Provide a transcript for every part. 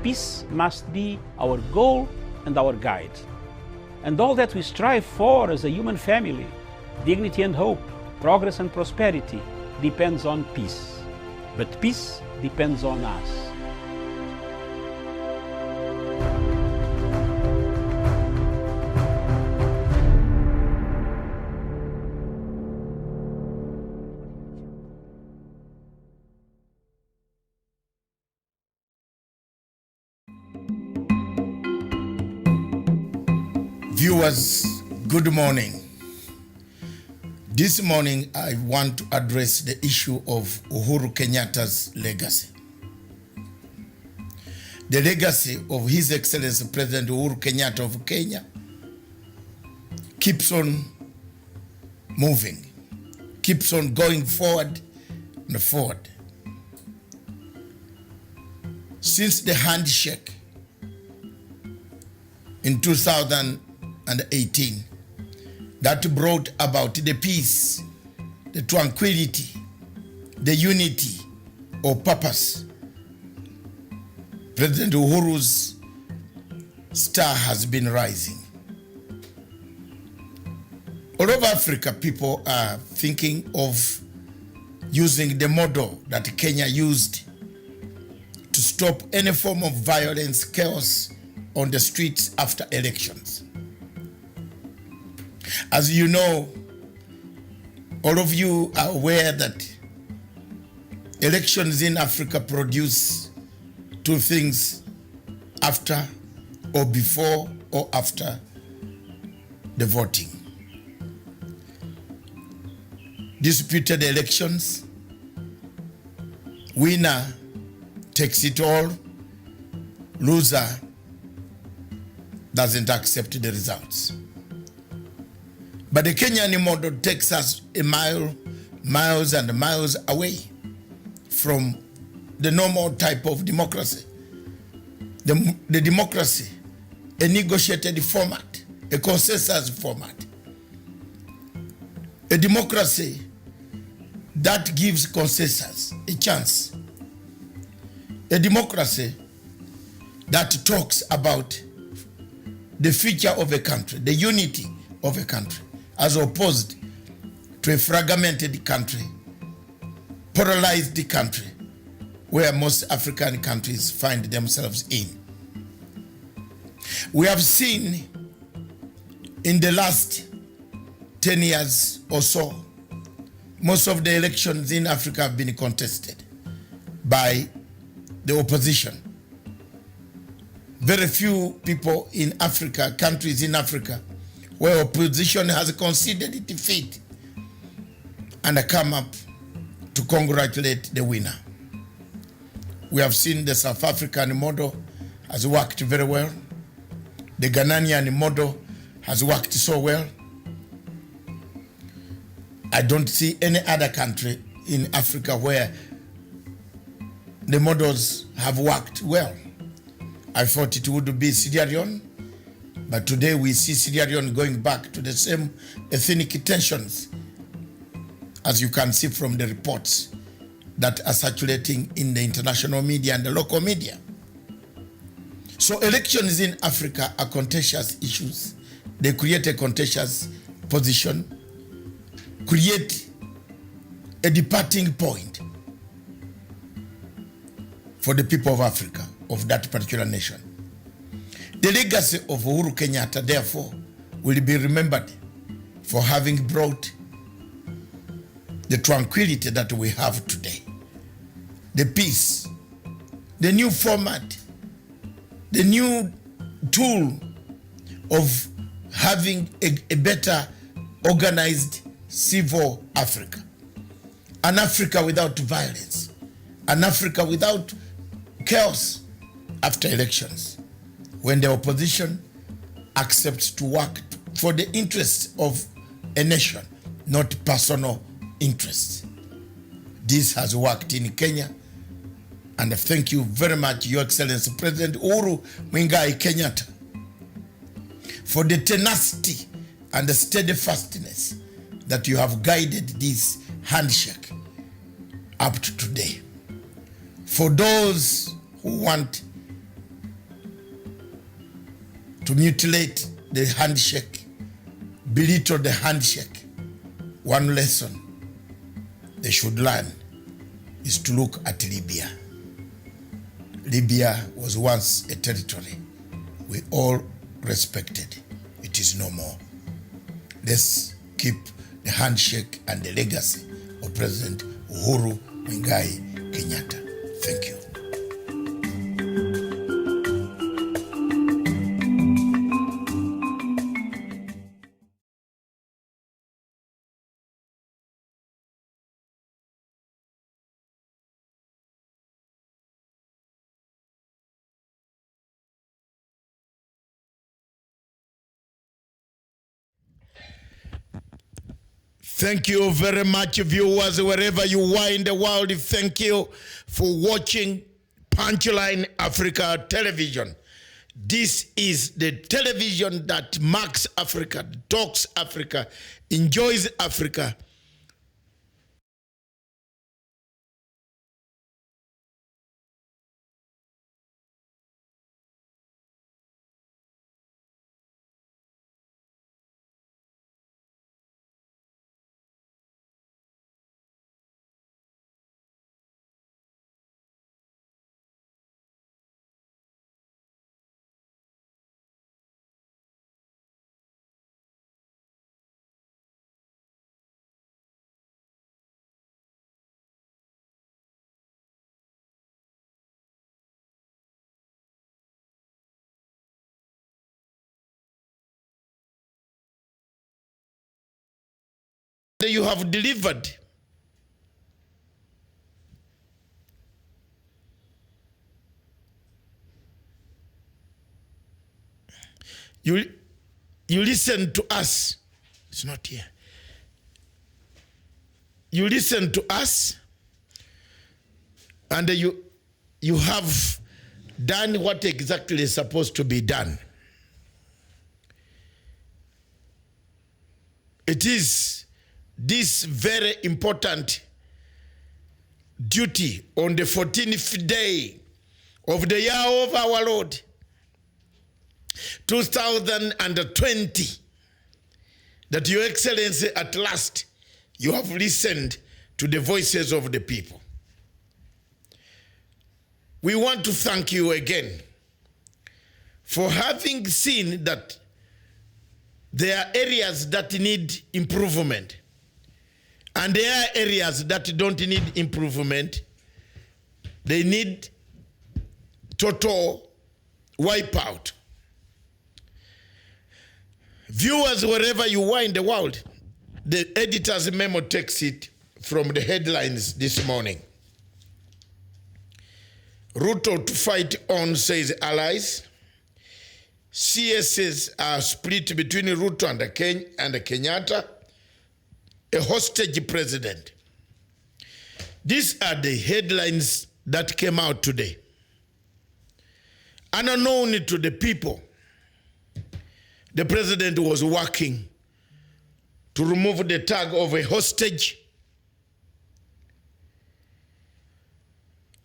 peace must be our goal and our guide. And all that we strive for as a human family, dignity and hope, progress and prosperity, depends on peace. But peace depends on us. Viewers, good morning. This morning, I want to address the issue of Uhuru Kenyatta's legacy. The legacy of His Excellency President Uhuru Kenyatta of Kenya keeps on moving, keeps on going forward and forward. Since the handshake in 2018, that brought about the peace, the tranquility, the unity of purpose, President Uhuru's star has been rising. All over Africa, people are thinking of using the model that Kenya used to stop any form of violence, chaos on the streets after elections. As you know, all of you are aware that elections in Africa produce two things: after or before or after the voting. Disputed elections, winner takes it all, loser doesn't accept the results. But the Kenyan model takes us miles and miles away from the normal type of democracy. The democracy, a negotiated format, a consensus format. A democracy that gives consensus a chance. A democracy that talks about the future of a country, the unity of a country, as opposed to a fragmented country, polarized country, where most African countries find themselves in. We have seen in the last 10 years or so, most of the elections in Africa have been contested by the opposition. Very few people in Africa, countries in Africa, where opposition has conceded defeat and come up to congratulate the winner. We have seen the South African model has worked very well. The Ghanaian model has worked so well. I don't see any other country in Africa where the models have worked well. I thought it would be Sierra Leone, but today we see Sierra Leone going back to the same ethnic tensions, as you can see from the reports that are circulating in the international media and the local media. So elections in Africa are contentious issues. They create a contentious position, create a departing point for the people of Africa, of that particular nation. The legacy of Uhuru Kenyatta, therefore, will be remembered for having brought the tranquility that we have today, the peace, the new format, the new tool of having a better organized civil Africa, an Africa without violence, an Africa without chaos after elections, when the opposition accepts to work for the interests of a nation, not personal interests. This has worked in Kenya, and thank you very much, Your Excellency President Uhuru Muigai Kenyatta, for the tenacity and the steadfastness that you have guided this handshake up to today. For those who want to mutilate the handshake, belittle the handshake. One lesson they should learn is to look at Libya. Libya was once a territory we all respected. It is no more. Let's keep the handshake and the legacy of President Uhuru Muigai Kenyatta. Thank you. Thank you very much, viewers, wherever you are in the world. Thank you for watching Punchline Africa Television. This is the television that marks Africa, talks Africa, enjoys Africa. You have delivered. You listen to us. It's not here. You listen to us, and you have done what exactly is supposed to be done. It is this very important duty on the 14th day of the year of our Lord, 2020, that Your Excellency, at last, you have listened to the voices of the people. We want to thank you again for having seen that there are areas that need improvement, and there are areas that don't need improvement. They need total wipeout. Viewers, wherever you are in the world, the editor's memo takes it from the headlines this morning. Ruto to fight on, says allies. CSs are split between Ruto and Kenyatta. A hostage president. These are the headlines that came out today. Unknown to the people, the president was working to remove the tag of a hostage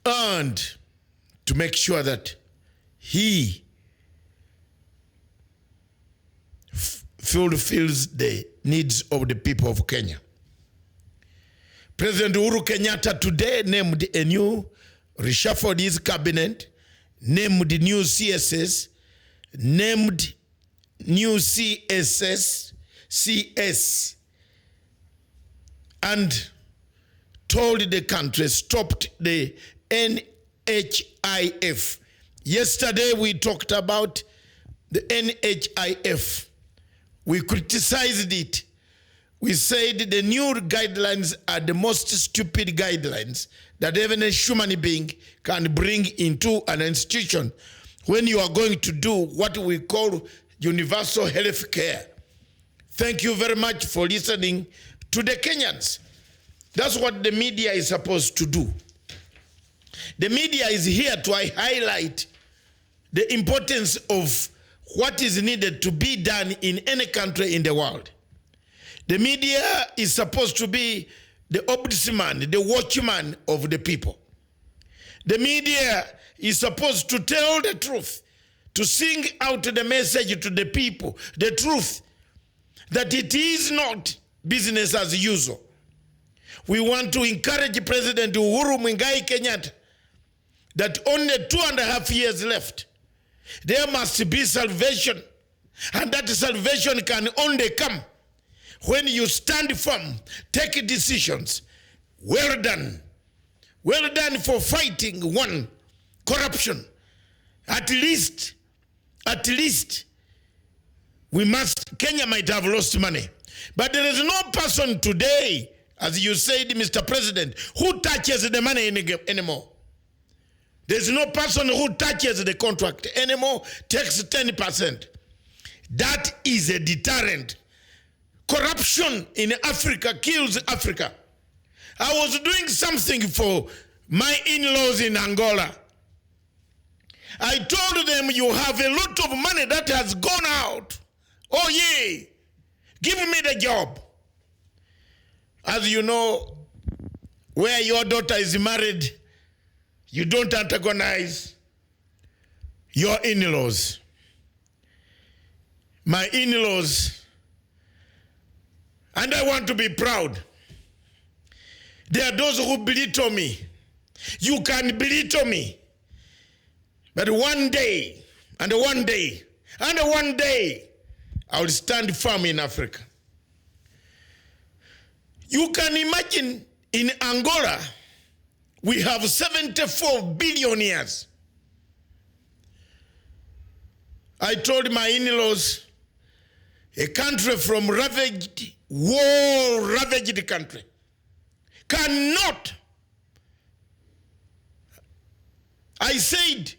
and to make sure that he fulfills the needs of the people of Kenya. President Uhuru Kenyatta today named a new, reshuffled his cabinet, named new CSS, named new CS, and told the country, stopped the NHIF. Yesterday we talked about the NHIF. We criticized it. We said the new guidelines are the most stupid guidelines that even a human being can bring into an institution when you are going to do what we call universal health care. Thank you very much for listening to the Kenyans. That's what the media is supposed to do. The media is here to highlight the importance of what is needed to be done in any country in the world. The media is supposed to be the ombudsman, the watchman of the people. The media is supposed to tell the truth to sing out the message to the people, the truth, that it is not business as usual. We want to encourage President Uhuru Muigai Kenyatta that only 2.5 years left. There must be salvation, and that salvation can only come when you stand firm, take decisions. Well done. Well done for fighting one, corruption. At least, Kenya might have lost money. But there is no person today, as you said, Mr. President, who touches the money anymore. There's no person who touches the contract anymore, takes 10%. That is a deterrent. Corruption in Africa kills Africa. I was doing something for my in-laws in Angola. I told them, you have a lot of money that has gone out. Oh, yeah. Give me the job. As you know, where your daughter is married, you don't antagonize your in-laws. My in-laws, and I want to be proud. There are those who belittle me. You can belittle me. But one day, and one day, and one day, I will stand firm in Africa. You can imagine in Angola, we have 74 billionaires. I told my in-laws, a country from ravaged, war-ravaged country, cannot. I said,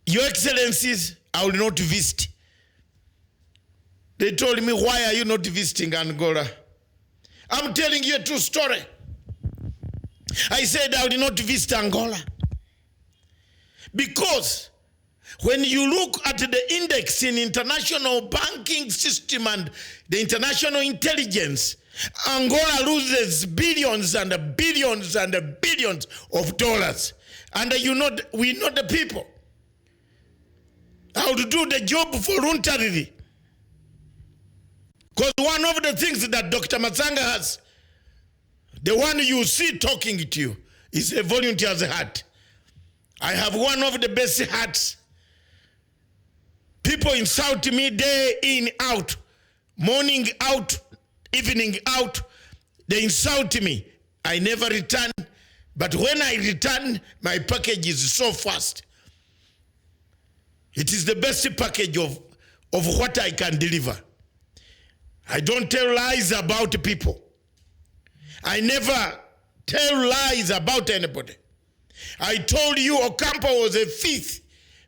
Your Excellencies, I will not visit. They told me, why are you not visiting Angola? I'm telling you a true story. I said I will not visit Angola. Because when you look at the index in international banking system and the international intelligence, Angola loses billions and billions and billions of dollars. And we know the people. I would do the job voluntarily. Because one of the things that Dr. Matsanga has, the one you see talking to you, is a volunteer's hat. I have one of the best hats. People insult me day in, out, morning out, evening out. They insult me. I never return. But when I return, my package is so fast. It is the best package of what I can deliver. I don't tell lies about people. I never tell lies about anybody. I told you Ocampo was a thief.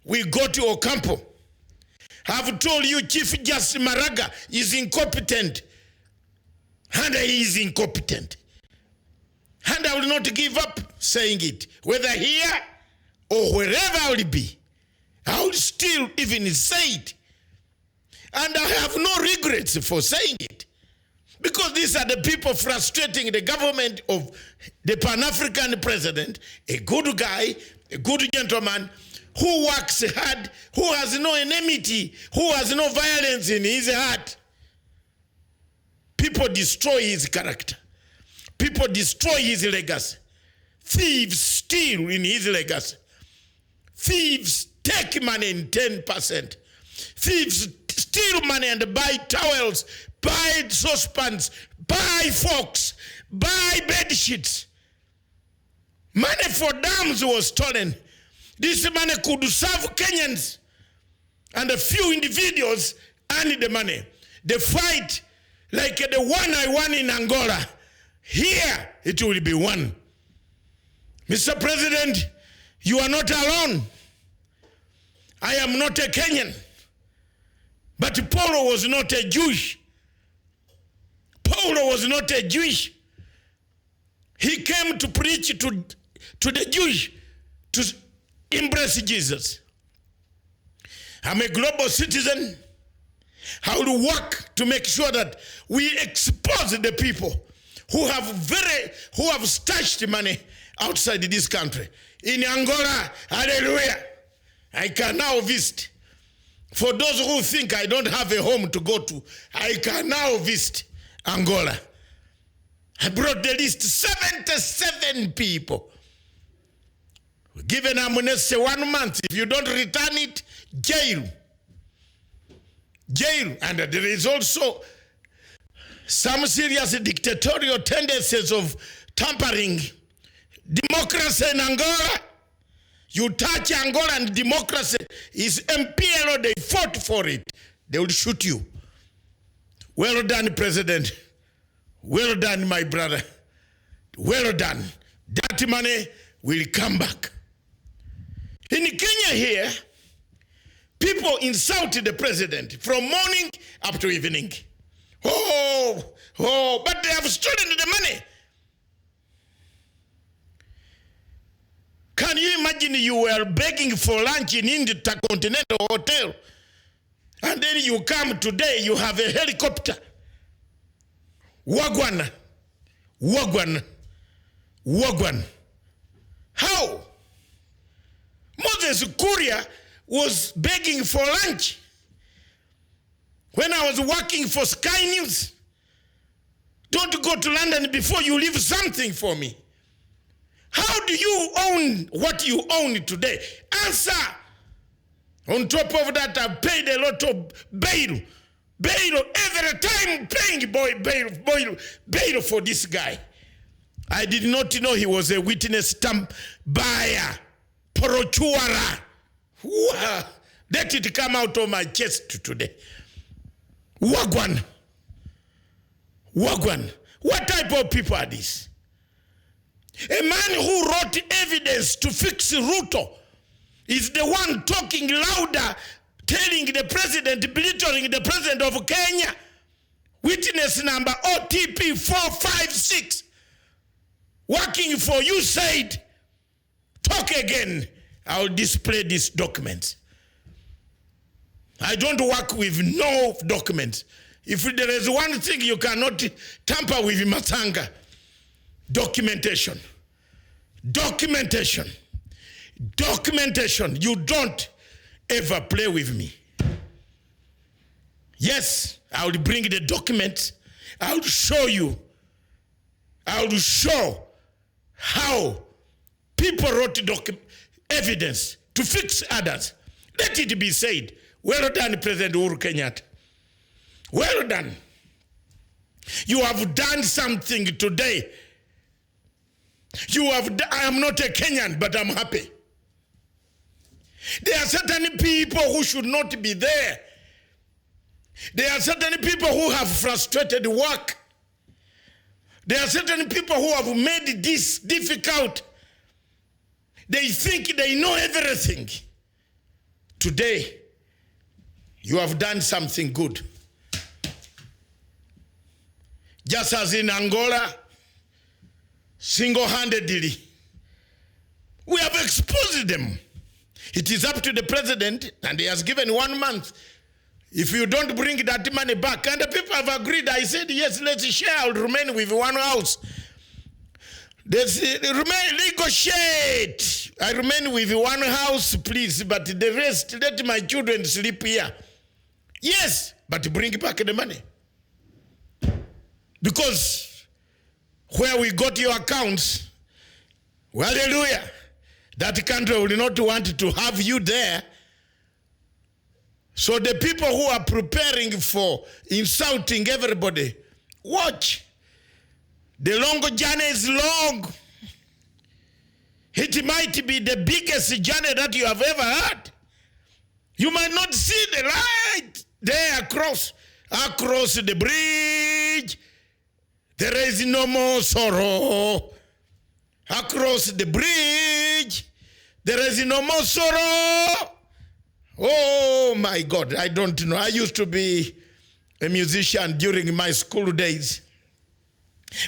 We go to Ocampo. I've told you Chief Justice Maraga is incompetent. And he is incompetent. And I will not give up saying it. Whether here or wherever I will be, I will still even say it. And I have no regrets for saying it. Because these are the people frustrating the government of the Pan-African president, a good guy, a good gentleman, who works hard, who has no enmity, who has no violence in his heart. People destroy his character. People destroy his legacy. Thieves steal in his legacy. Thieves take money in 10%. Thieves steal money and buy towels, buy saucepans, buy forks, buy bed sheets. Money for dams was stolen. This money could serve Kenyans, and a few individuals earned the money. The fight, like the one I won in Angola, here it will be won. Mr. President, you are not alone. I am not a Kenyan. But Paulo was not a Jewish. Paulo was not a Jewish. He came to preach to the Jewish, to embrace Jesus. I'm a global citizen. I will work to make sure that we expose the people who have stashed money outside this country. In Angola, hallelujah. I can now visit. For those who think I don't have a home to go to, I can now visit Angola. I brought the list, 77 people. Given amnesty 1 month. If you don't return it, jail. Jail. And there is also some serious dictatorial tendencies of tampering democracy in Angola. You touch Angola and democracy is MPLO, they fought for it. They will shoot you. Well done, President. Well done, my brother. Well done. That money will come back. In Kenya here, people insult the president from morning up to evening. But they have stolen the money. Can you imagine you were begging for lunch in Intercontinental Hotel, and then you come today, you have a helicopter. Wagwan. How? Moses Kuria was begging for lunch when I was working for Sky News. Don't go to London before you leave something for me. How do you own what you own today? Answer. On top of that, I've paid a lot of bail. Bail every time, paying bail for this guy. I did not know he was a witness stamp buyer. Porochuara. Let it come out of my chest today. Wagwan. What type of people are these? A man who wrote evidence to fix Ruto is the one talking louder, telling the president, belittling the president of Kenya. Witness number OTP 456. Working for you said, talk again. I'll display these documents. I don't work with no documents. If there is one thing you cannot tamper with, Matanga, documentation. You don't ever play with me. Yes, I will bring the documents. I will show you. I will show how people wrote evidence to fix others. Let it be said. Well done, President Uhuru Kenyatta. Well done. You have done something today. I am not a Kenyan, but I'm happy. There are certain people who should not be there. There are certain people who have frustrated work. There are certain people who have made this difficult. They think they know everything. Today, you have done something good. Just as in Angola, single-handedly, we have exposed them. It is up to the president, and he has given 1 month. If you don't bring that money back, and the people have agreed, I said, yes, let's share, I'll remain with one house. Negotiate. I remain with one house, please, but the rest, let my children sleep here. Yes, but bring back the money. Because where we got your accounts, hallelujah, that country will not want to have you there. So the people who are preparing for insulting everybody, watch. The long journey is long. It might be the biggest journey that you have ever had. You might not see the light there across the bridge. There is no more sorrow. Across the bridge, there is no more sorrow. Oh my God, I don't know. I used to be a musician during my school days.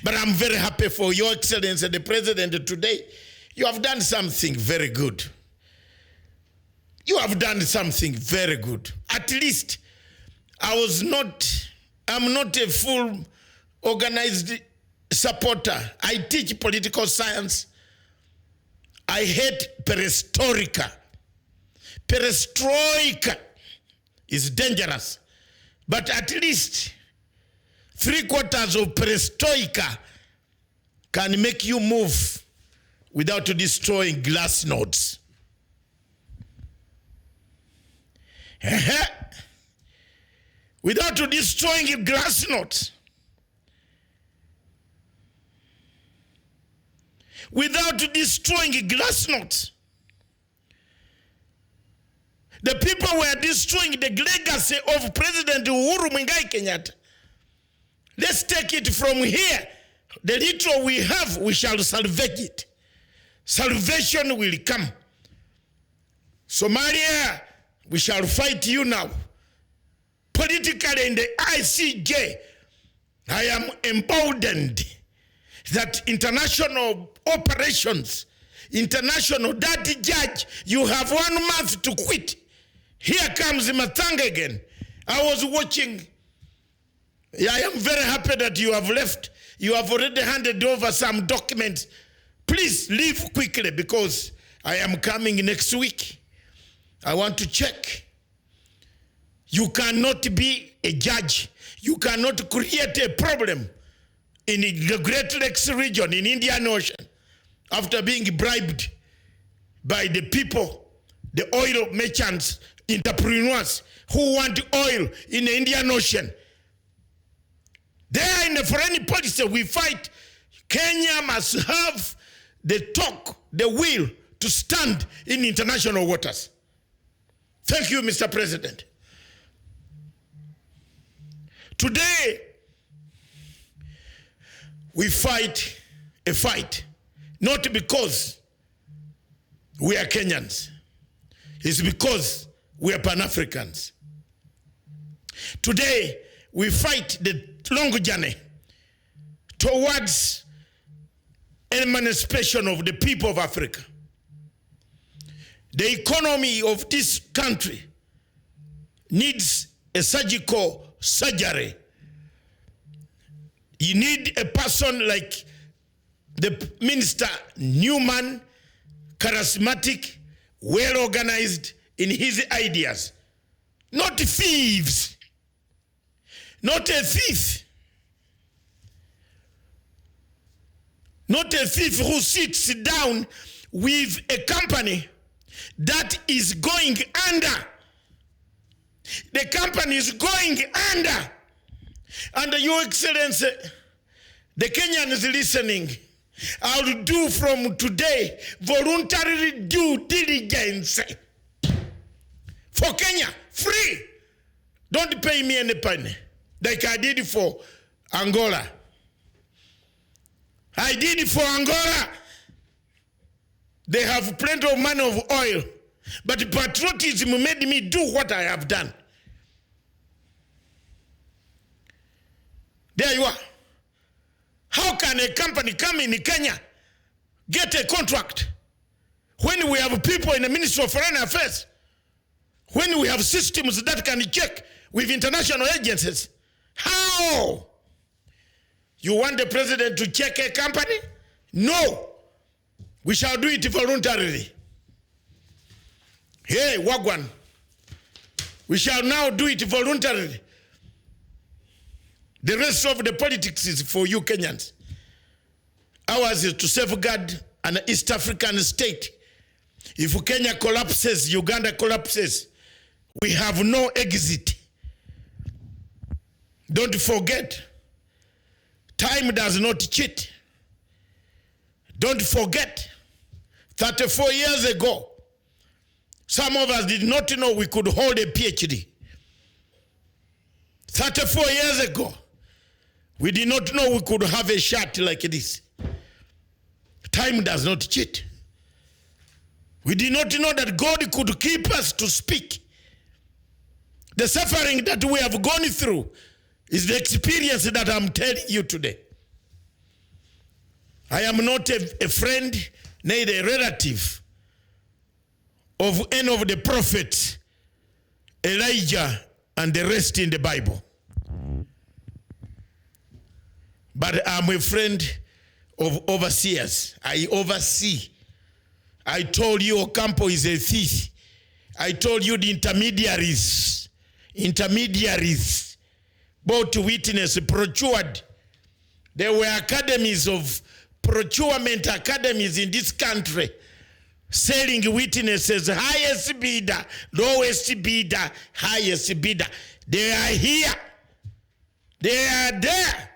But I'm very happy for Your Excellency the President today. You have done something very good. You have done something very good. At least I'm not a full organized supporter. I teach political science. I hate perestroika. Perestroika is dangerous, but at least 3/4 of perestroika can make you move without destroying glass nodes. Without destroying glass nodes. Without destroying glass nodes. The people were destroying the legacy of President Uhuru Muigai Kenyatta. Let's take it from here. The little we have, we shall salvage it. Salvation will come. Somalia, we shall fight you now. Politically in the ICJ, I am emboldened that international operations, international, that judge, you have 1 month to quit. Here comes Matanga again. I was watching. I am very happy that you have left. You have already handed over some documents. Please leave quickly because I am coming next week. I want to check. You cannot be a judge. You cannot create a problem in the Great Lakes region, in Indian Ocean, after being bribed by the people, the oil merchants, entrepreneurs who want oil in the Indian Ocean. There in the foreign policy we fight. Kenya must have the talk, the will to stand in international waters. Thank you, Mr. President. Today, we fight a fight, not because we are Kenyans. It's because we are Pan-Africans. Today, we fight the long journey towards emancipation of the people of Africa. The economy of this country needs a surgical surgery. You need a person like the Minister Newman, charismatic, well organized in his ideas. Not thieves. Not a thief. Not a thief who sits down with a company that is going under. The company is going under. And Your Excellency, the Kenyans listening, I'll do from today voluntary due diligence for Kenya, free. Don't pay me any penny like I did for Angola. I did it for Angola. They have plenty of money of oil, but patriotism made me do what I have done. There you are. How can a company come in Kenya, get a contract, when we have people in the Ministry of Foreign Affairs, when we have systems that can check with international agencies? How? You want the president to check a company? No. We shall do it voluntarily. Hey, Wagwan. We shall now do it voluntarily. The rest of the politics is for you Kenyans. Ours is to safeguard an East African state. If Kenya collapses, Uganda collapses, we have no exit. Don't forget, time does not cheat. Don't forget, 34 years ago, some of us did not know we could hold a PhD. 34 years ago, we did not know we could have a shirt like this. Time does not cheat. We did not know that God could keep us to speak. The suffering that we have gone through is the experience that I'm telling you today. I am not a friend, neither a relative of any of the prophets, Elijah and the rest in the Bible. But I'm a friend of overseers. I oversee. I told you Ocampo is a thief. I told you the intermediaries, both witness procured. There were academies of procurement academies in this country, selling witnesses, highest bidder, lowest bidder, highest bidder. They are here. They are there.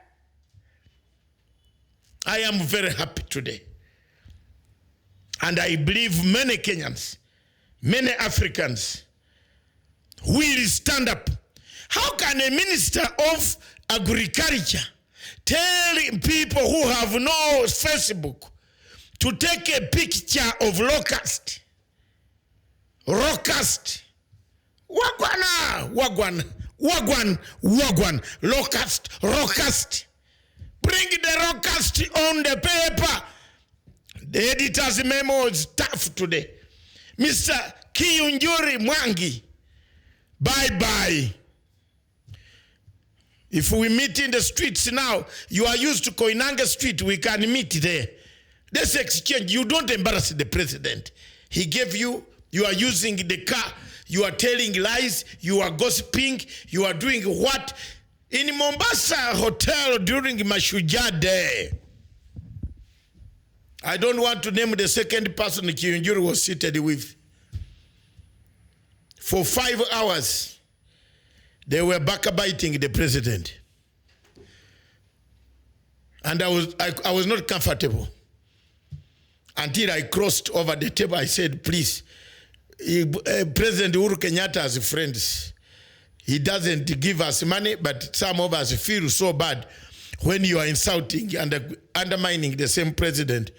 I am very happy today. And I believe many Kenyans, many Africans will stand up. How can a minister of agriculture tell people who have no Facebook to take a picture of locust? Locust. Wagwan, locust. Bring the locust on the paper. The editor's memo is tough today. Mr. Kiyunjuri Mwangi, bye-bye. If we meet in the streets now, you are used to Koinange Street, we can meet there. Let's exchange. You don't embarrass the president. He gave you, you are using the car, you are telling lies, you are gossiping, you are doing what? In Mombasa hotel during Mashujaa Day. I don't want to name the second person Kiyunjuri was seated with. For 5 hours, they were backbiting the president. And I was not comfortable. Until I crossed over the table, I said, please, President Uhuru Kenyatta has friends. He doesn't give us money, but some of us feel so bad when you are insulting and undermining the same president.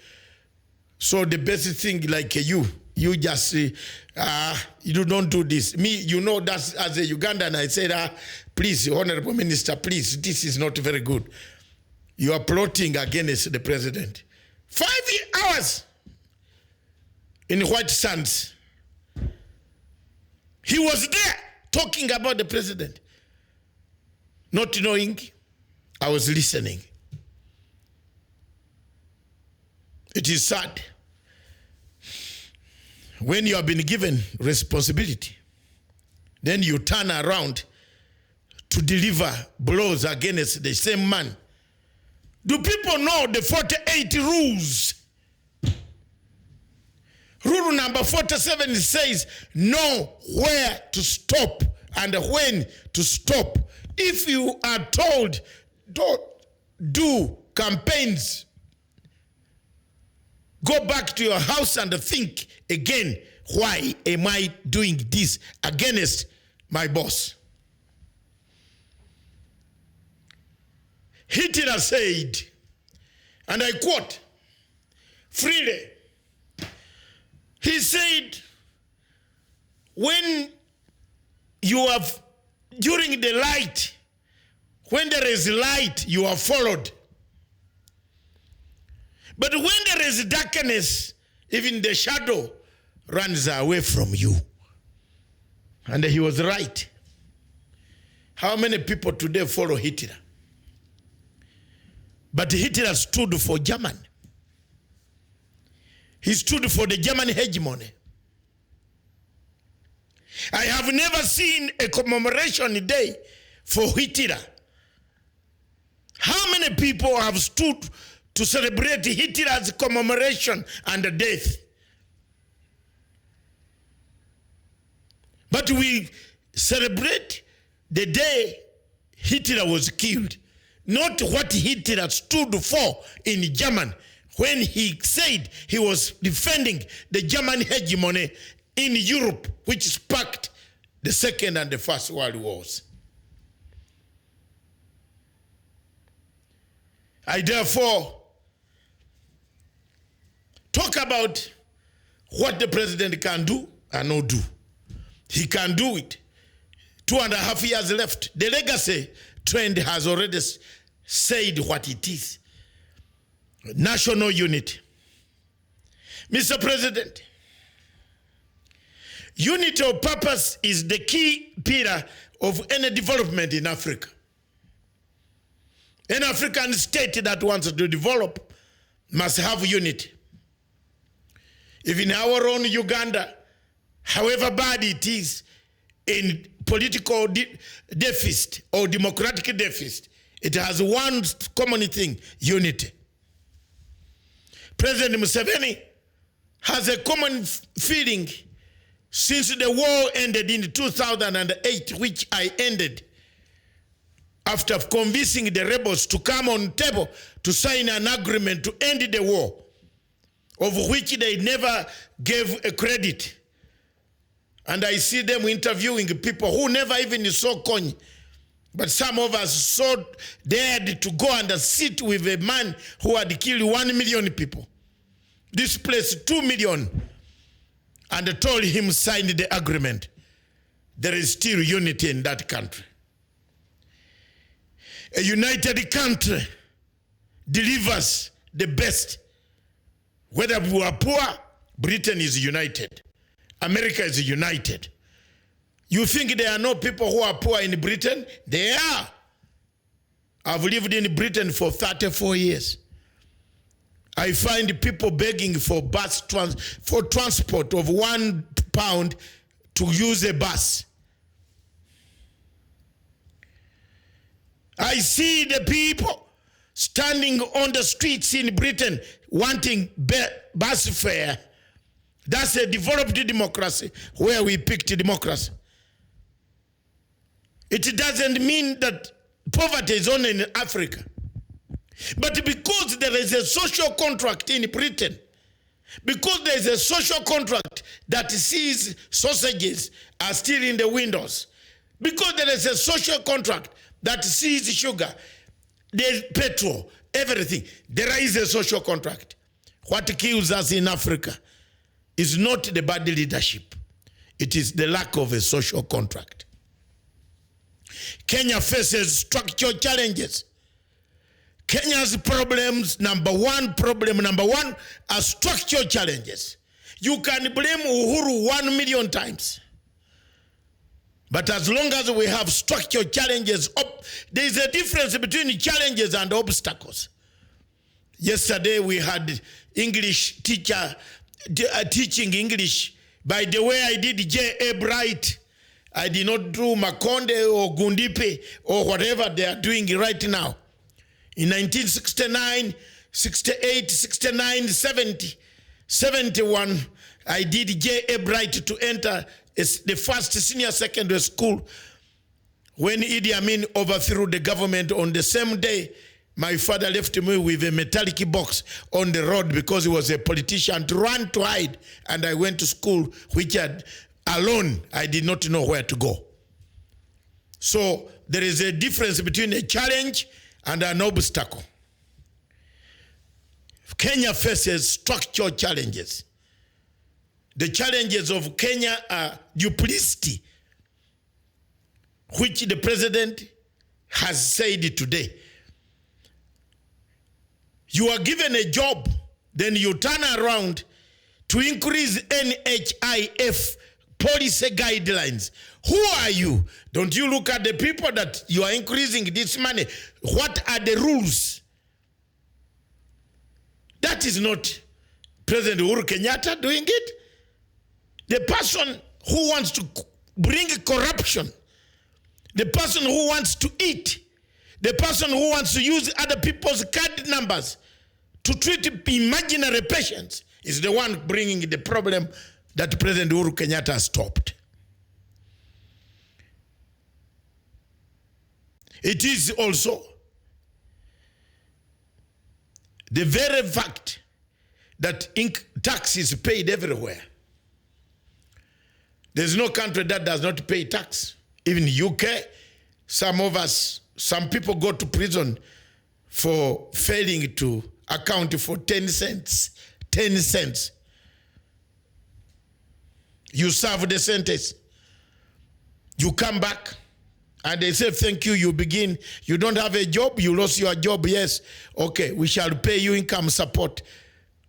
So the best thing, like you just, you don't do this. Me, you know, that's as a Ugandan, I said, please, Honorable Minister, please, this is not very good. You are plotting against the president. 5 hours in White Sands. He was there talking about the president. Not knowing, I was listening. It is sad when you have been given responsibility, then you turn around to deliver blows against the same man. Do people know the 48 rules? Rule number 47 says, know where to stop and when to stop. If you are told, don't do campaigns, go back to your house and think again, why am I doing this against my boss? Hitler said, and I quote, freely, he said, when you have, during the light, when there is light, you are followed. But when there is darkness, even the shadow runs away from you. And he was right. How many people today follow Hitler? But Hitler stood for Germany. He stood for the German hegemony. I have never seen a commemoration day for Hitler. How many people have stood to celebrate Hitler's commemoration and death? But we celebrate the day Hitler was killed, not what Hitler stood for in Germany when he said he was defending the German hegemony in Europe, which sparked the Second and the First World Wars. I therefore talk about what the president can do and not do. He can do it. 2.5 years left. The legacy trend has already said what it is. National unity. Mr. President, unity of purpose is the key pillar of any development in Africa. An African state that wants to develop must have unity. Even our own Uganda however bad it is in political deficit or democratic deficit, it has one common thing: unity. President Museveni has a common feeling since the war ended in 2008, which I ended after convincing the rebels to come on table to sign an agreement to end the war, of which they never gave a credit. And I see them interviewing people who never even saw Kony. But some of us so dared to go and sit with a man who had killed 1 million people, displaced 2 million, and told him sign the agreement. There is still unity in that country. A united country delivers the best. Whether we are poor, Britain is united. America is united. You think there are no people who are poor in Britain? There are. I've lived in Britain for 34 years. I find people begging for for transport of £1 to use a bus. I see the people standing on the streets in Britain wanting bus fare. That's a developed democracy where we picked democracy. It doesn't mean that poverty is only in Africa. But because there is a social contract in Britain, because there is a social contract that sees sausages are still in the windows, because there is a social contract that sees sugar, there's petrol, everything, there is a social contract. What kills us in Africa is not the bad leadership. It is the lack of a social contract. Kenya faces structural challenges. Kenya's number one are structural challenges. You can blame Uhuru 1 million times. But as long as we have structural challenges, there is a difference between challenges and obstacles. Yesterday we had English teacher teaching English. By the way, I did J.A. Bright. I did not do Makonde or Gundipe or whatever they are doing right now. In 1969, 68, 69, 70, 71, I did J.A. Bright to enter the first senior secondary school when Idi Amin overthrew the government. On the same day, my father left me with a metallic box on the road because he was a politician to run to hide. And I went to school, which alone, I did not know where to go. So there is a difference between a challenge and an obstacle. Kenya faces structural challenges. The challenges of Kenya are duplicity, which the president has said today. You are given a job, then you turn around to increase NHIF policy guidelines. Who are you? Don't you look at the people that you are increasing this money? What are the rules? That is not President Uhuru Kenyatta doing it. The person who wants to bring corruption, the person who wants to eat, the person who wants to use other people's card numbers to treat imaginary patients is the one bringing the problem that President Uhuru Kenyatta stopped. It is also the very fact that tax is paid everywhere. There's no country that does not pay tax. Even UK, some people go to prison for failing to account for 10 cents. 10 cents. You serve the sentence. You come back and they say, thank you, you begin. You don't have a job, you lost your job, yes. Okay, we shall pay you income support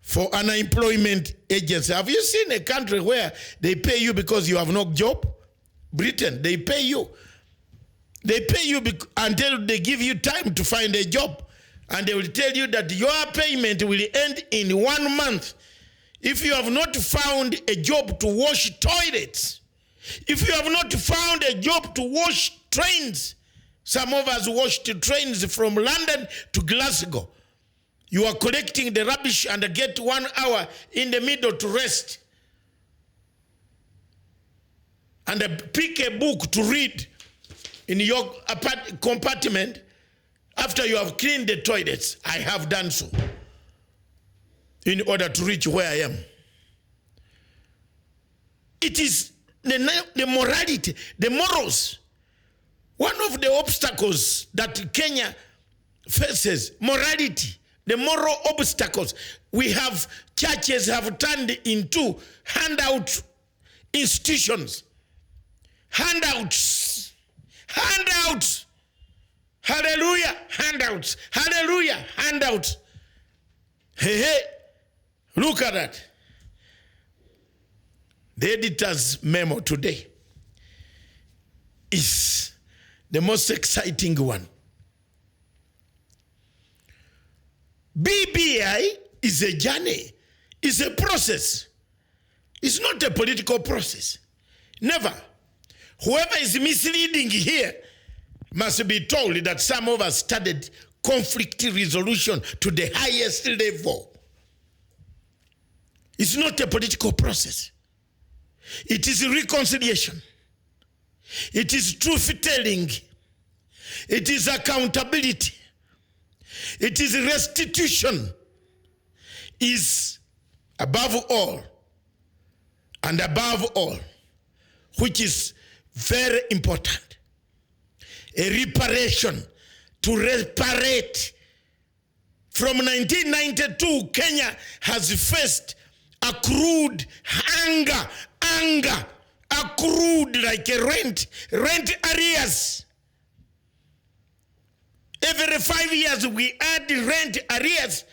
for unemployment agency. Have you seen a country where they pay you because you have no job? Britain, they pay you. They pay you until they give you time to find a job. And they will tell you that your payment will end in 1 month. if you have not found a job to wash toilets, if you have not found a job to wash trains, some of us washed trains from London to Glasgow. You are collecting the rubbish and get 1 hour in the middle to rest. And pick a book to read in your compartment after you have cleaned the toilets. I have done so in order to reach where I am. It is the morality, the morals. One of the obstacles that Kenya faces, morality, the moral obstacles. We have, churches have turned into handout institutions. Handouts. Handouts. Hallelujah. Handouts. Hallelujah. Handouts. Hey. Look at that. The editor's memo today is the most exciting one. BBI is a journey. It's a process. It's not a political process. Never. Whoever is misleading here must be told that some of us studied conflict resolution to the highest level. It's not a political process. It is reconciliation. It is truth-telling. It is accountability. It is restitution. Is above all, and above all, which is very important, a reparation, to reparate. From 1992, Kenya has faced accrued anger, accrued like a rent arrears. Every 5 years we add rent arrears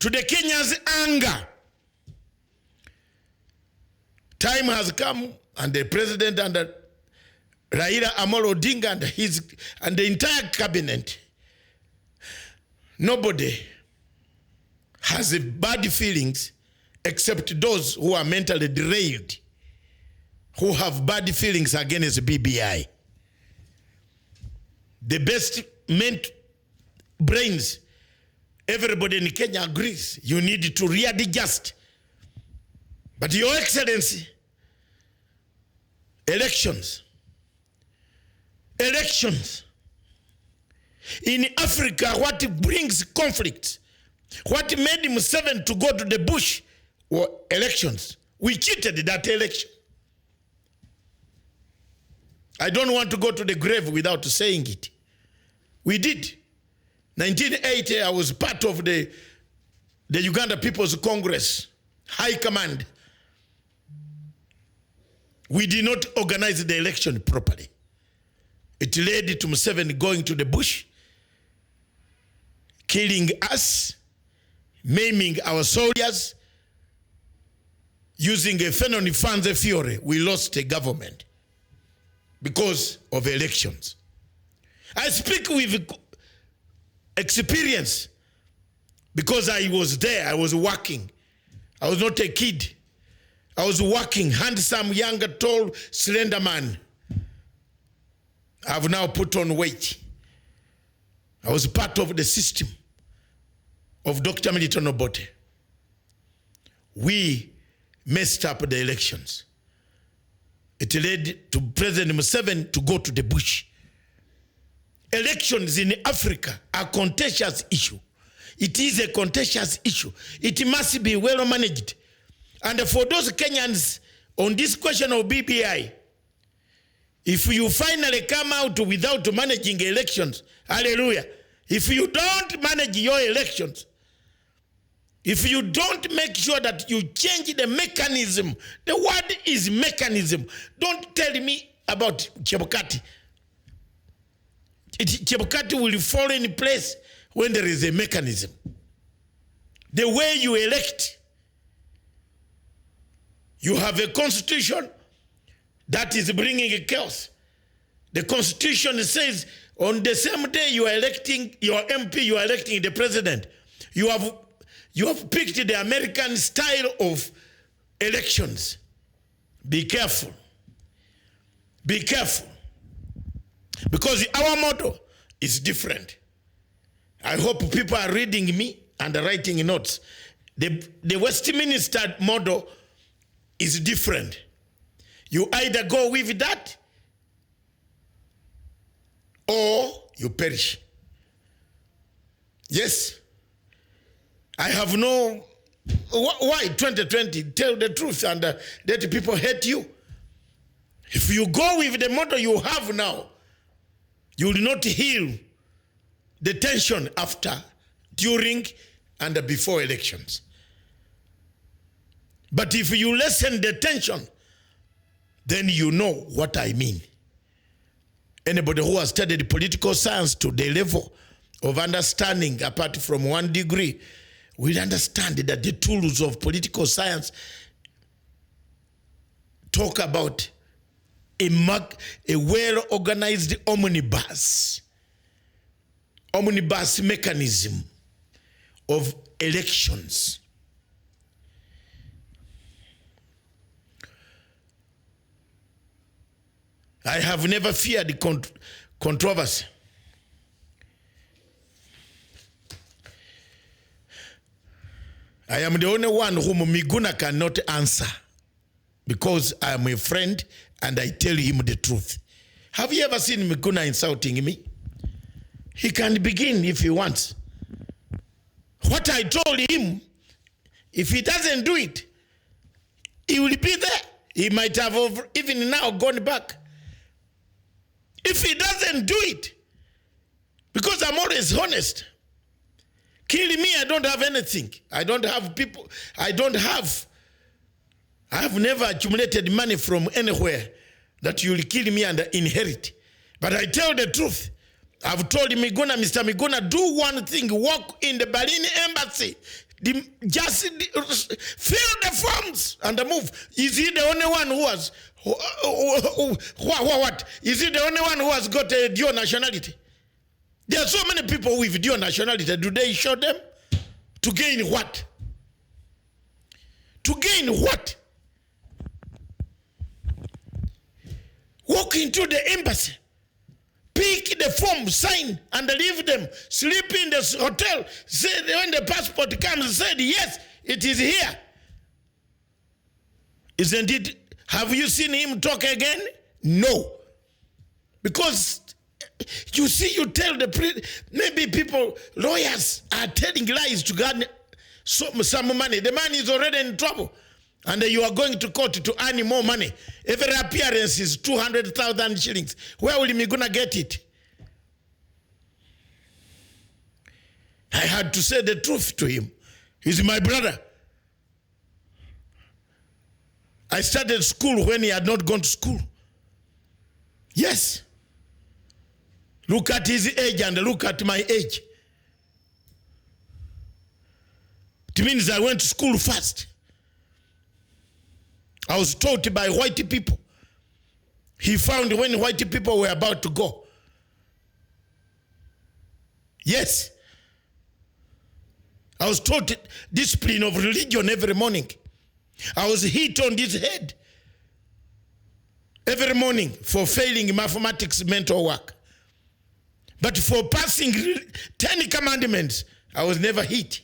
to the Kenya's anger. Time has come, and the president and Raila Amolo Odinga and the entire cabinet, nobody has bad feelings except those who are mentally derailed, who have bad feelings against BBI. The best brains, everybody in Kenya agrees, you need to readjust. But Your Excellency, elections. In Africa, what brings conflict, what made Museveni to go to the bush were elections. We cheated that election. I don't want to go to the grave without saying it. We did. 1980, I was part of the Uganda People's Congress, High Command. We did not organize the election properly. It led to Museveni going to the bush, killing us, maiming our soldiers, using a Fenoni Fanze Fiore. We lost a government because of elections. I speak with experience because I was there. I was working. I was not a kid. I was working, handsome, young, tall, slender man. I've now put on weight. I was part of the system of Dr. Milton Obote. We messed up the elections. It led to President Museveni to go to the bush. Elections in Africa are a contentious issue. It is a contentious issue. It must be well managed. And for those Kenyans on this question of BBI, if you finally come out without managing elections, hallelujah. If you don't manage your elections, if you don't make sure that you change the mechanism, the word is mechanism. Don't tell me about Chebukati. Chebukati will fall in place when there is a mechanism. The way you elect, you have a constitution that is bringing a chaos. The constitution says on the same day you are electing your MP, you are electing the president. You have picked the American style of elections, be careful. Be careful. Because our motto is different. I hope people are reading me and writing notes. The Westminster motto is different. You either go with that or you perish. Yes. I have no... Why 2020? Tell the truth and let people hate you. If you go with the motto you have now, you will not heal the tension after, during, and before elections. But if you lessen the tension, then you know what I mean. Anybody who has studied political science to the level of understanding, apart from 1 degree, will understand that the tools of political science talk about a well-organized omnibus mechanism of elections. I have never feared controversy. I am the only one whom Miguna cannot answer because I am a friend and I tell him the truth. Have you ever seen Miguna insulting me? He can begin if he wants. What I told him, if he doesn't do it, he will be there. He might have even now gone back. If he doesn't do it, because I'm always honest. Killing me, I don't have anything. I don't have people. I have never accumulated money from anywhere that you'll kill me and inherit. But I tell the truth. I've told Miguna, Mr. Miguna, do one thing. Walk in the Berlin embassy. Just fill the forms and move. Is he the only one who has... What? Is he the only one who has got a dual nationality? There are so many people with dual nationality. Do they show them? To gain what? To gain what? Walk into the embassy, pick the form, sign, and leave them. Sleep in the hotel. Say, when the passport comes, said, yes, it is here. Isn't it? Have you seen him talk again? No. Because you see, you tell maybe people, lawyers are telling lies to get some money. The man is already in trouble. And you are going to court to earn more money. Every appearance is 200,000 shillings. Where will he gonna get it? I had to say the truth to him. He's my brother. I started school when he had not gone to school. Yes. Look at his age and look at my age. It means I went to school first. I was taught by white people. He found when white people were about to go. Yes. I was taught discipline of religion every morning. I was hit on this head every morning for failing mathematics mental work. But for passing 10 commandments, I was never hit.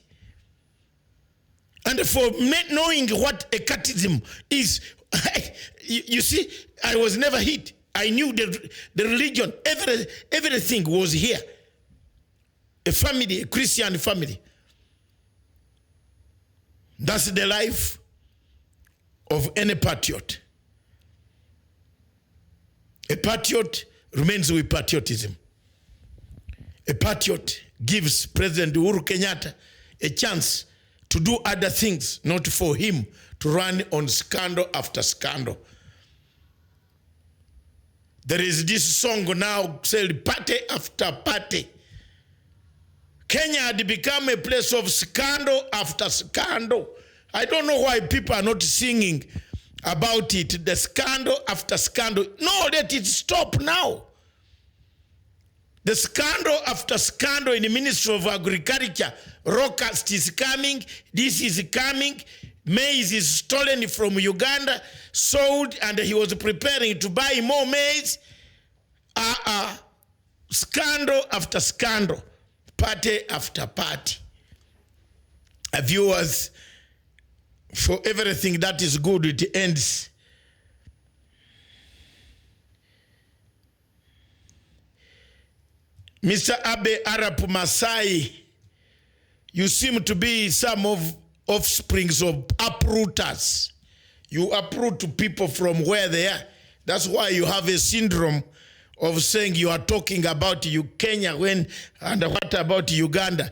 And for knowing what a catechism is, you see, I was never hit. I knew the religion, everything was here. A family, a Christian family. That's the life of any patriot. A patriot remains with patriotism. A patriot gives President Uhuru Kenyatta a chance to do other things, not for him to run on scandal after scandal. There is this song now said, party after party. Kenya had become a place of scandal after scandal. I don't know why people are not singing about it, the scandal after scandal. No, let it stop now. The scandal after scandal in the Ministry of Agriculture, Rockast is coming, this is coming, Maize is stolen from Uganda, sold, and he was preparing to buy more maize. Scandal after scandal, party after party. Viewers, for everything that is good, it ends. Mr. Abe Arap Masai, you seem to be some of offsprings of uprooters. You uproot people from where they are. That's why you have a syndrome of saying you are talking about Kenya and what about Uganda?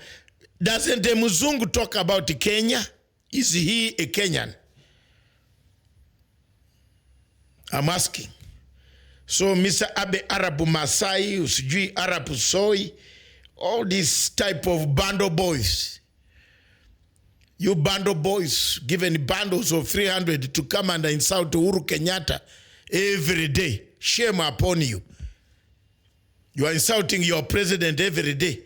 Doesn't a Muzungu talk about Kenya? Is he a Kenyan? I'm asking. So Mr. Abe Arab Masai, Usujui Arab Soy, all these type of bando boys. You bando boys given bundles of 300 to come and insult Uhuru Kenyatta every day. Shame upon you. You are insulting your president every day.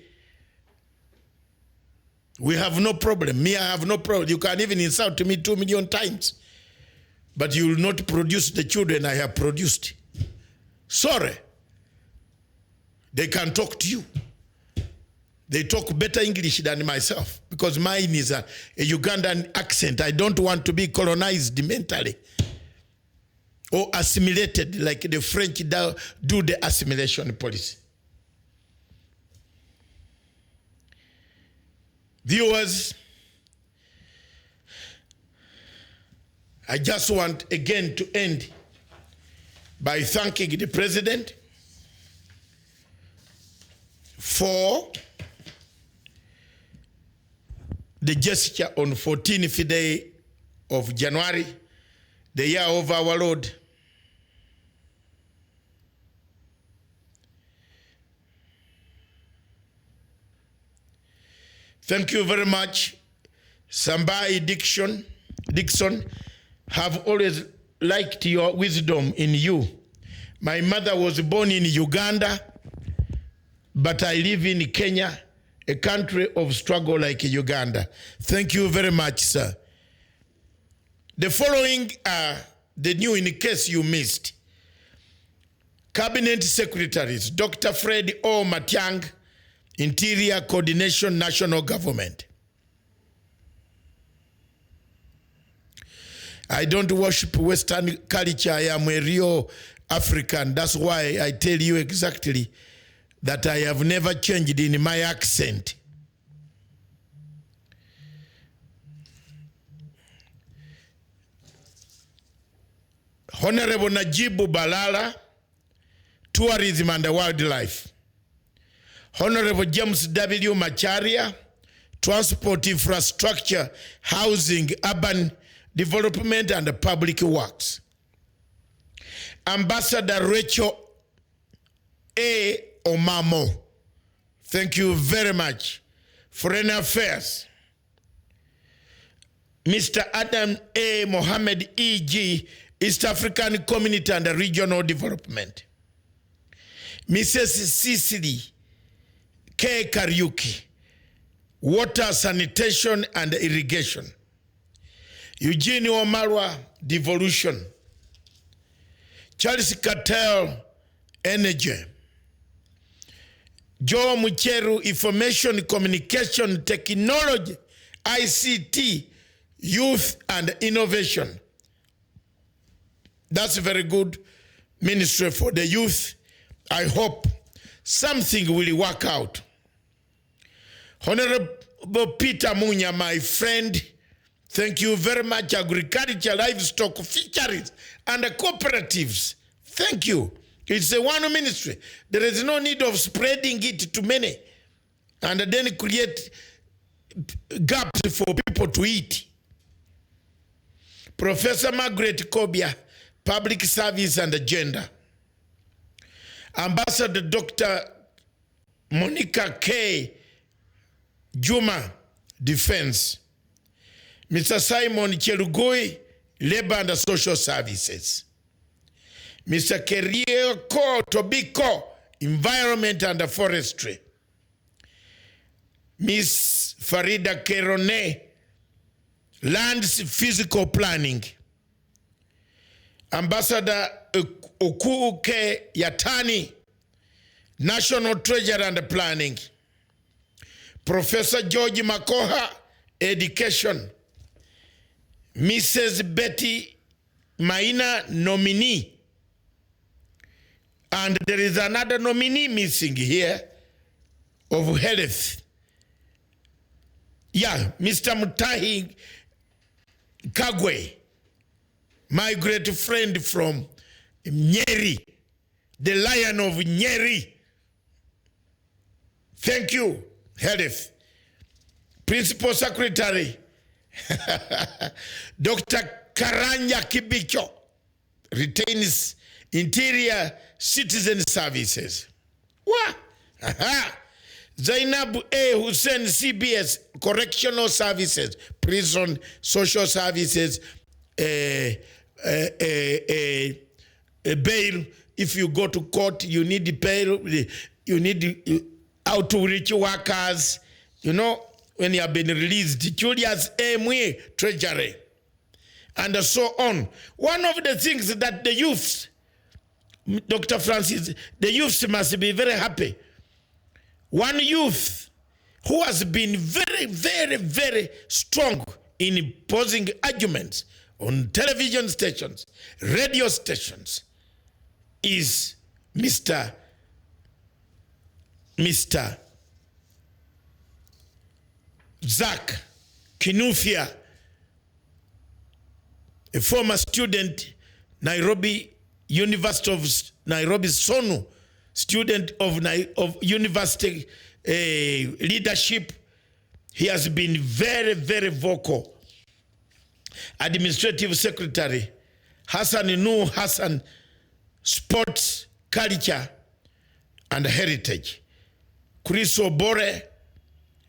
We have no problem. Me, I have no problem. You can even insult me 2 million times. But you will not produce the children I have produced. Sorry. They can talk to you. They talk better English than myself because mine is a Ugandan accent. I don't want to be colonized mentally or assimilated like the French do the assimilation policy. Viewers, I just want again to end by thanking the president for the gesture on 14th day of January, the year of our Lord. Thank you very much. Sambai Dixon, have always liked your wisdom in you. My mother was born in Uganda, but I live in Kenya, a country of struggle like Uganda. Thank you very much, sir. The following are the new in case you missed. Cabinet Secretaries, Dr. Fred O. Matiang, Interior Coordination, National Government. I don't worship Western culture. I am a real African. That's why I tell you exactly that I have never changed in my accent. Honorable Najibu Balala, Tourism and Wildlife. Honorable James W. Macharia, Transport Infrastructure, Housing, Urban Development and Public Works. Ambassador Rachel A. Omamo, thank you very much. Foreign Affairs. Mr. Adam A. Mohammed E.G., East African Community and Regional Development. Mrs. Cicely K. Kariuki, Water, Sanitation and Irrigation. Eugene Omarwa, Devolution. Charles Cattell, Energy. Joe Mucheru, Information, Communication, Technology, ICT, Youth and Innovation. That's a very good ministry for the youth. I hope something will work out. Honorable Peter Munya, my friend, thank you very much. Agriculture, livestock, fisheries, and cooperatives. Thank you. It's a one ministry. There is no need of spreading it to many and then create gaps for people to eat. Professor Margaret Kobia, Public Service and Gender. Ambassador Dr. Monica K. Juma, Defense. Mr. Simon Cherugoi, Labor and Social Services. Mr. Kerieko Tobiko, Environment and Forestry. Miss Farida Kerone, Lands Physical Planning, Ambassador Okuke Yatani, National Treasury and Planning, Professor George Makoha, Education, Mrs. Betty Maina, nominee, and there is another nominee missing here of health. Yeah, Mr. Mutahi Kagwe, my great friend from Nyeri, the Lion of Nyeri. Thank you, health. Principal Secretary, Dr. Karanja Kibicho, retains Interior Citizen Services. What? Aha. Zainab A. Hussein, CBS, Correctional Services, Prison, Social Services, bail. If you go to court, you need bail. You need outreach workers. You know, when you have been released, Julius A. Mwe, Treasury, and so on. One of the things that the youths, Dr. Francis, the youths must be very happy. One youth who has been very, very, very strong in posing arguments on television stations, radio stations, is Mr. Zach Kinufia, a former student, Nairobi University of Nairobi Sonu, student of university leadership. He has been very, very vocal. Administrative Secretary, Hassan Nuh Hassan, Sports, Culture, and Heritage. Chris Obore,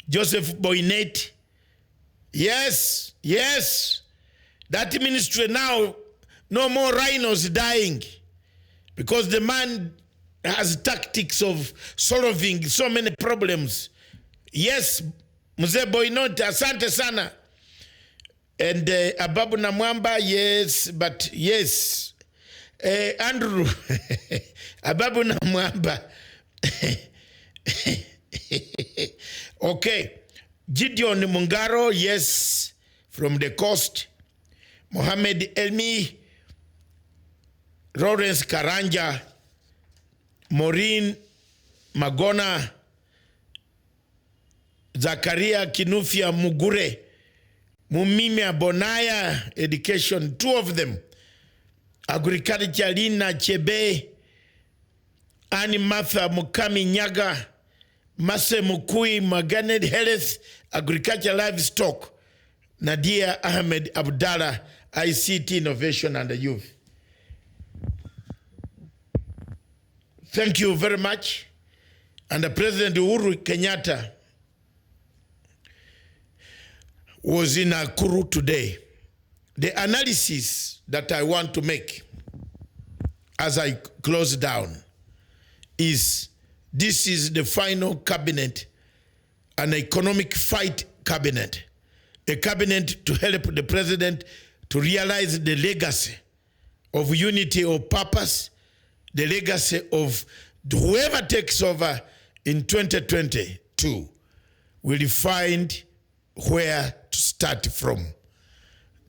Joseph Boynet. Yes, yes. That ministry now, no more rhinos dying, because the man has tactics of solving so many problems. Yes, Mzee Boynet, asante sana. And Ababu Namwamba, yes, but yes. Andrew, Ababu Namwamba. Okay. Gideon Mungaro, yes, from the coast. Mohammed Elmi, Lawrence Karanja, Maureen Magona, Zakaria Kinufia Mugure, Mumimia Bonaya, Education, two of them. Agriculture Lina Chebe, Annie Martha Mukami Nyaga, Mase Mukui Maganet Health, Agriculture Livestock, Nadia Ahmed Abdallah, ICT Innovation and the Youth. Thank you very much. And the President Uhuru Kenyatta was in Nakuru today. The analysis that I want to make as I close down is this is the final cabinet, an economic fight cabinet, a cabinet to help the president to realize the legacy of unity of purpose, the legacy of whoever takes over in 2022 will find where to start from.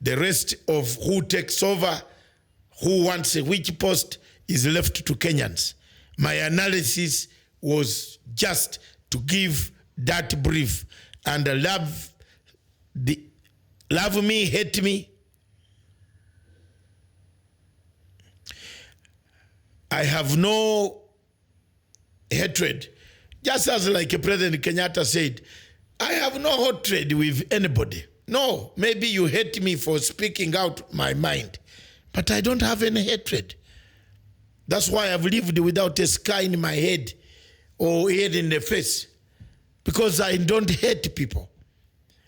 The rest of who takes over, who wants which post, is left to Kenyans. My analysis was just to give that brief, and love me, hate me. I have no hatred. Just as like President Kenyatta said, I have no hatred with anybody. No, maybe you hate me for speaking out my mind, but I don't have any hatred. That's why I've lived without a scar in my head or head in the face, because I don't hate people.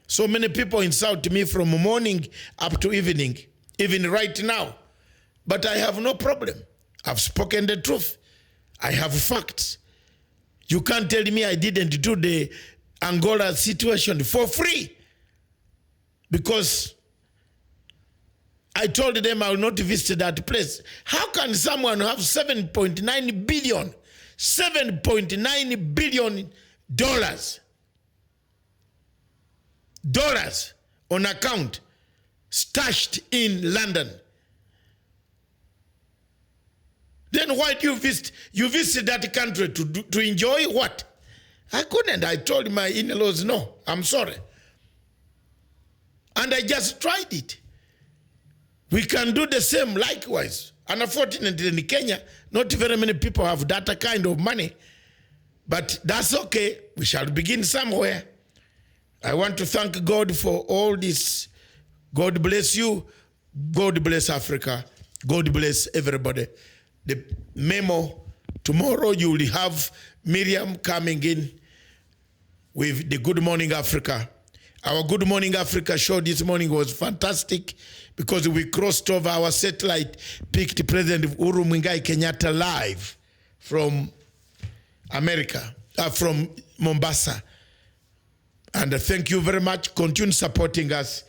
So many people insult me from morning up to evening, even right now, but I have no problem. I've spoken the truth. I have facts. You can't tell me I didn't do the Angola situation for free, because I told them I will not visit that place. How can someone have 7.9 billion, $7.9 billion on account stashed in London? Then why do you visit? You visit that country to enjoy what? I couldn't. I told my in-laws, no, I'm sorry. And I just tried it. We can do the same likewise. And unfortunately in Kenya, not very many people have that kind of money. But that's okay. We shall begin somewhere. I want to thank God for all this. God bless you. God bless Africa. God bless everybody. The MEMO, tomorrow you will have Miriam coming in with the Good Morning Africa. Our Good Morning Africa show this morning was fantastic because we crossed over our satellite, picked President Uhuru Muigai Kenyatta live from America, from Mombasa. And thank you very much. Continue supporting us.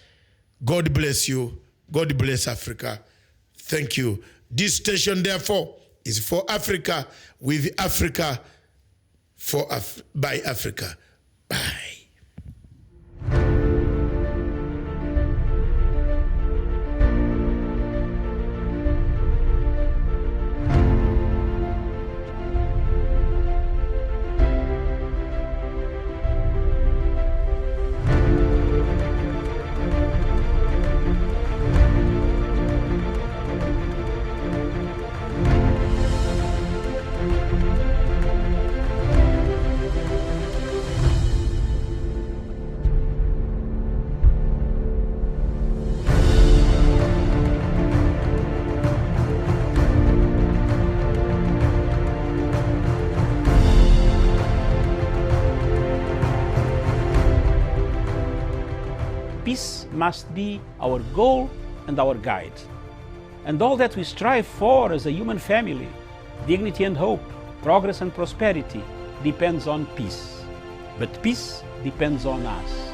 God bless you. God bless Africa. Thank you. This station, therefore, is for Africa, with Africa, by Africa. Bye. Peace must be our goal and our guide. And all that we strive for as a human family, dignity and hope, progress and prosperity, depends on peace. But peace depends on us.